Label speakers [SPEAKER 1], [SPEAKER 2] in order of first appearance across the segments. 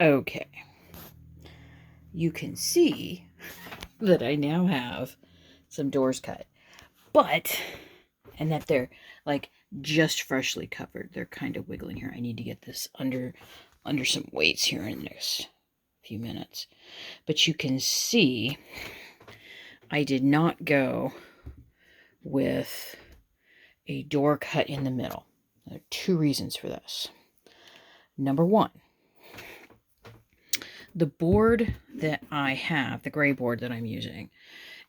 [SPEAKER 1] Okay. You can see that I now have some doors cut, and that they're like just freshly covered. They're kind of wiggling here. I need to get this under some weights here in the next few minutes. But you can see I did not go with a door cut in the middle. There are two reasons for this. Number one, the board that I have, the gray board that I'm using,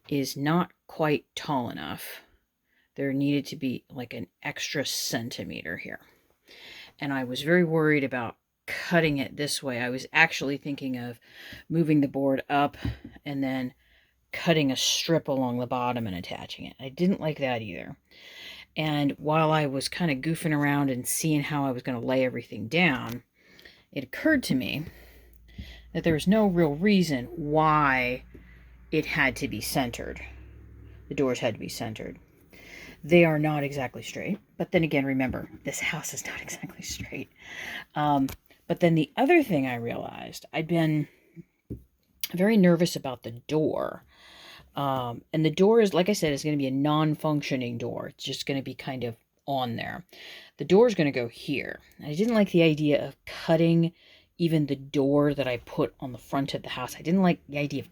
[SPEAKER 1] is not quite tall enough. There needed to be like an extra centimeter here. And I was very worried about cutting it this way. I was actually thinking of moving the board up and then cutting a strip along the bottom and attaching it. I didn't like that either. And while I was kind of goofing around and seeing how I was going to lay everything down, it occurred to me that there was no real reason why it had to be centered. The doors had to be centered. They are not exactly straight. But then again, remember, this house is not exactly straight. But then the other thing I realized, I'd been very nervous about the door. And the door is, like I said, is going to be a non-functioning door. It's just going to be kind of on there. The door is going to go here. I didn't like the idea of cutting even the door that I put on the front of the house. I didn't like the idea of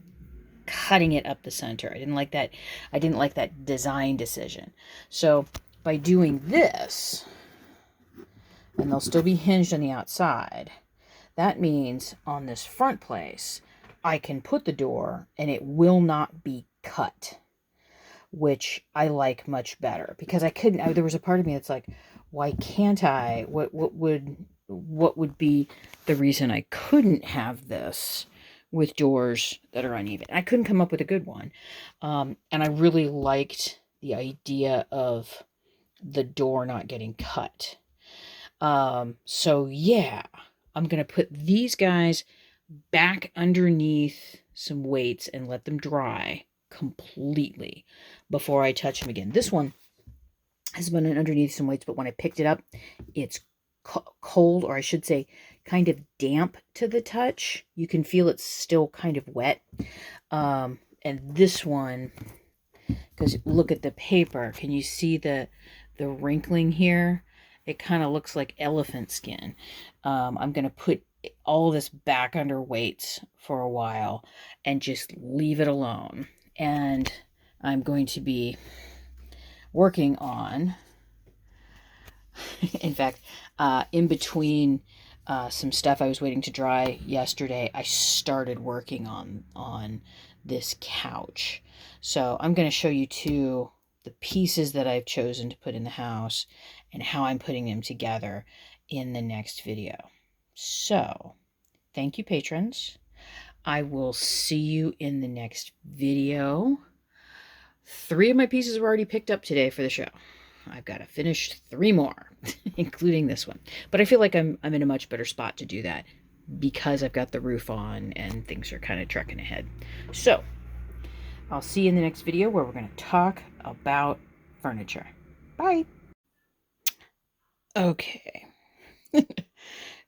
[SPEAKER 1] cutting it up the center. I didn't like that design decision. So by doing this, and they'll still be hinged on the outside, that means on this front place, I can put the door and it will not be cut, which I like much better, because there was a part of me that's like, why can't I? What would be the reason I couldn't have this with doors that are uneven? I couldn't come up with a good one. And I really liked the idea of the door not getting cut. So yeah, I'm going to put these guys back underneath some weights and let them dry completely before I touch them again. This one has been underneath some weights, but when I picked it up, it's cold, or I should say kind of damp to the touch. You can feel it's still kind of wet. And this one, because look at the paper, can you see the wrinkling here? It kind of looks like elephant skin. I'm going to put all this back under weights for a while and just leave it alone. And I'm going to be working on, in fact, in between some stuff I was waiting to dry yesterday, I started working on this couch. So I'm going to show you too the pieces that I've chosen to put in the house and how I'm putting them together in the next video. So, thank you, patrons. I will see you in the next video. 3 of my pieces were already picked up today for the show. I've got to finish 3 more, including this one. But I feel like I'm in a much better spot to do that because I've got the roof on and things are kind of trekking ahead. So, I'll see you in the next video where we're going to talk about furniture. Bye. Okay.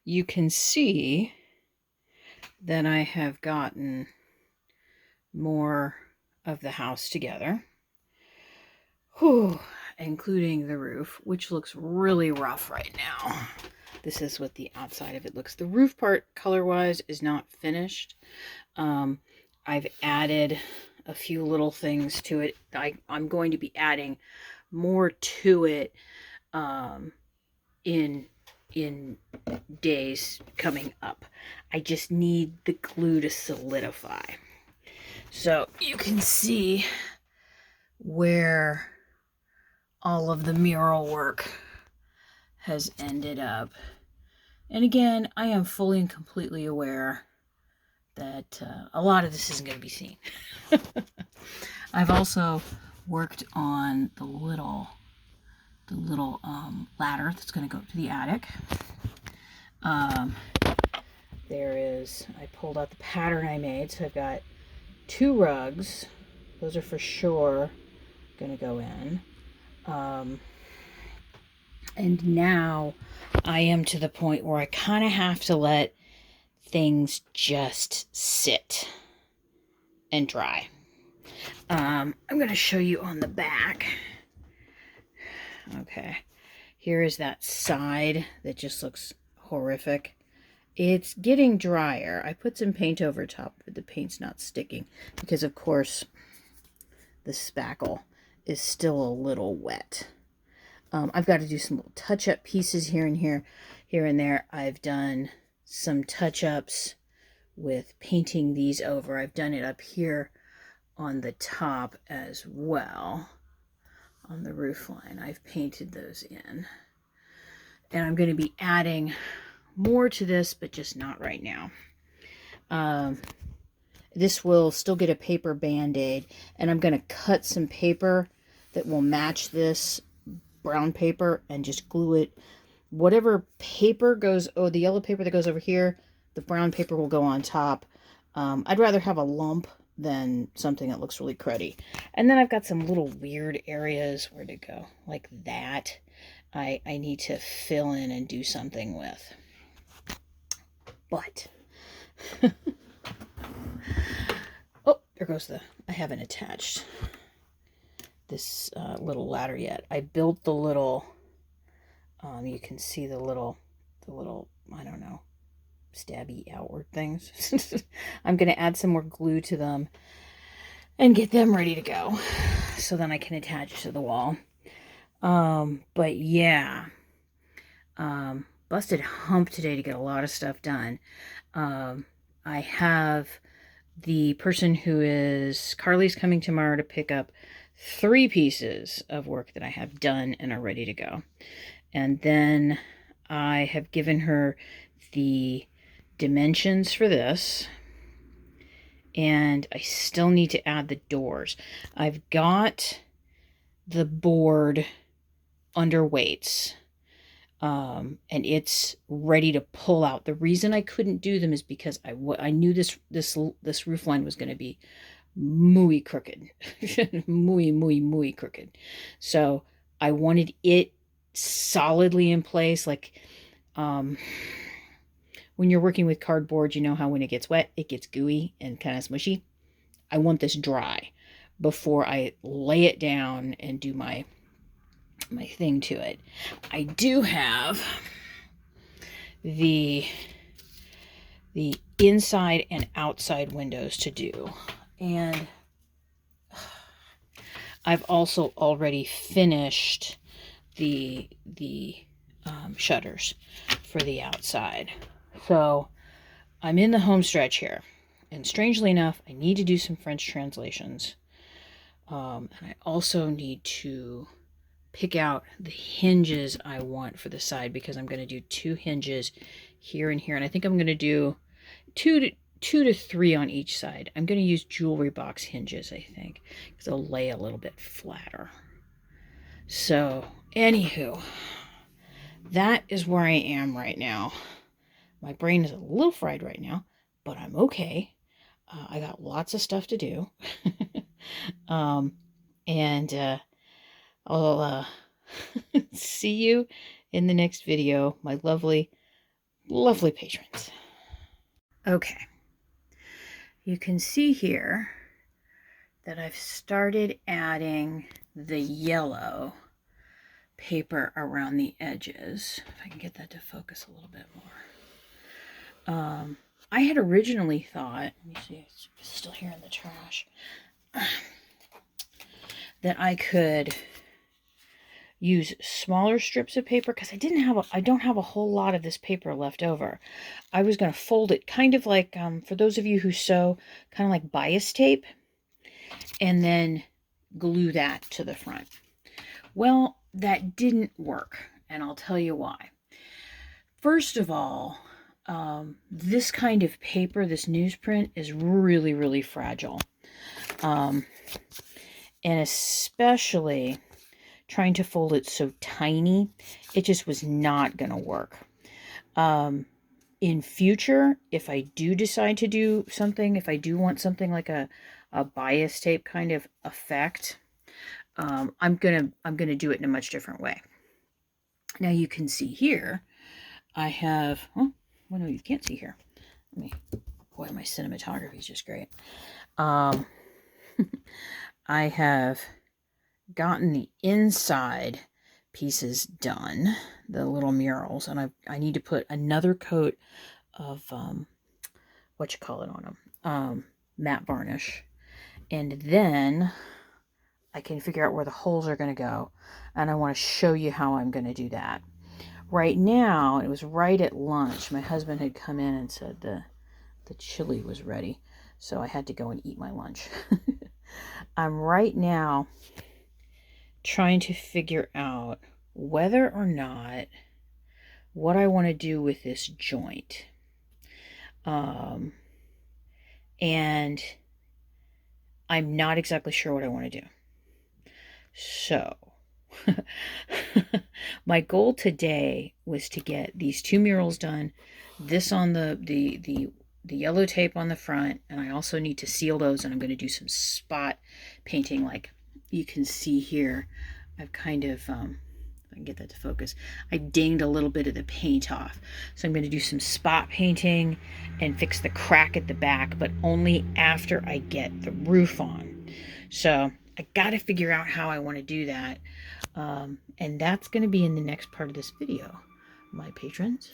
[SPEAKER 1] You can see that I have gotten more of the house together. Whew, including the roof, which looks really rough right now. This is what the outside of it looks. The roof part, color-wise, is not finished. I've added a few little things to it. I'm going to be adding more to it in days coming up. I just need the glue to solidify. So you can see where all of the mural work has ended up. And again, I am fully and completely aware that a lot of this isn't going to be seen. I've also worked on the little ladder that's going to go up to the attic. I pulled out the pattern I made, so I've got 2 rugs. Those are for sure going to go in. And now I am to the point where I kind of have to let things just sit and dry. I'm going to show you on the back. Okay, here is that side that just looks horrific. It's getting drier. I put some paint over top, but the paint's not sticking because, of course, the spackle is still a little wet. I've got to do some little touch-up pieces here and there. I've done some touch-ups with painting these over. I've done it up here on the top as well. On the roof line, I've painted those in. And I'm going to be adding more to this, but just not right now. This will still get a paper band-aid, and I'm going to cut some paper that will match this brown paper and just glue it. Whatever paper goes, the yellow paper that goes over here, the brown paper will go on top. I'd rather have a lump than something that looks really cruddy. And then I've got some little weird areas where to go, like that. I need to fill in and do something with. But, oh, there goes I haven't attached this little ladder yet. I built the little, you can see the little, I don't know, stabby outward things. I'm going to add some more glue to them and get them ready to go so then I can attach to the wall. But yeah, busted hump today to get a lot of stuff done. I have the person who is, Carly's coming tomorrow to pick up 3 pieces of work that I have done and are ready to go. And then I have given her the dimensions for this. And I still need to add the doors. I've got the board under weights. And it's ready to pull out. The reason I couldn't do them is because I knew this roof line was going to be muy crooked. muy crooked. So I wanted it solidly in place. Like, when you're working with cardboard, you know how when it gets wet, it gets gooey and kind of smushy. I want this dry before I lay it down and do my thing to it. I do have the inside and outside windows to do. And I've also already finished the shutters for the outside. So I'm in the home stretch here. And strangely enough, I need to do some French translations. And I also need to pick out the hinges I want for the side, because I'm going to do 2 hinges here and here. And I think I'm going to do 2 to 3 on each side. I'm going to use jewelry box hinges, I think, because they'll lay a little bit flatter. So, anywho, that is where I am right now. My brain is a little fried right now, but I'm okay. I got lots of stuff to do. And I'll see you in the next video, my lovely, lovely patrons. Okay. You can see here that I've started adding the yellow paper around the edges. If I can get that to focus a little bit more. I had originally thought, let me see, it's still here in the trash, that I could use smaller strips of paper, because I don't have a whole lot of this paper left over. I was going to fold it kind of like, for those of you who sew, kind of like bias tape, and then glue that to the front. Well, that didn't work, and I'll tell you why. First of all, this kind of paper, this newsprint, is really, really fragile. And especially trying to fold it so tiny, it just was not going to work. In future, if I do decide to do something, if I do want something like a bias tape kind of effect, I'm gonna do it in a much different way. Now you can see here, I have, oh, well, no, you can't see here. Boy, my cinematography is just great. I have gotten the inside pieces done, the little murals, and I need to put another coat of what you call it on them, matte varnish, and then I can figure out where the holes are going to go, and I want to show you how I'm going to do that. Right now, it was right at lunch, my husband had come in and said the chili was ready, so I had to go and eat my lunch. I'm right now trying to figure out whether or not what I want to do with this joint. And I'm not exactly sure what I want to do. So, my goal today was to get these 2 murals done, this on the yellow tape on the front, and I also need to seal those, and I'm going to do some spot painting like you can see here. I've kind of, if I can get that to focus, I dinged a little bit of the paint off. So I'm going to do some spot painting and fix the crack at the back, but only after I get the roof on. So I got to figure out how I want to do that. And that's going to be in the next part of this video, my patrons.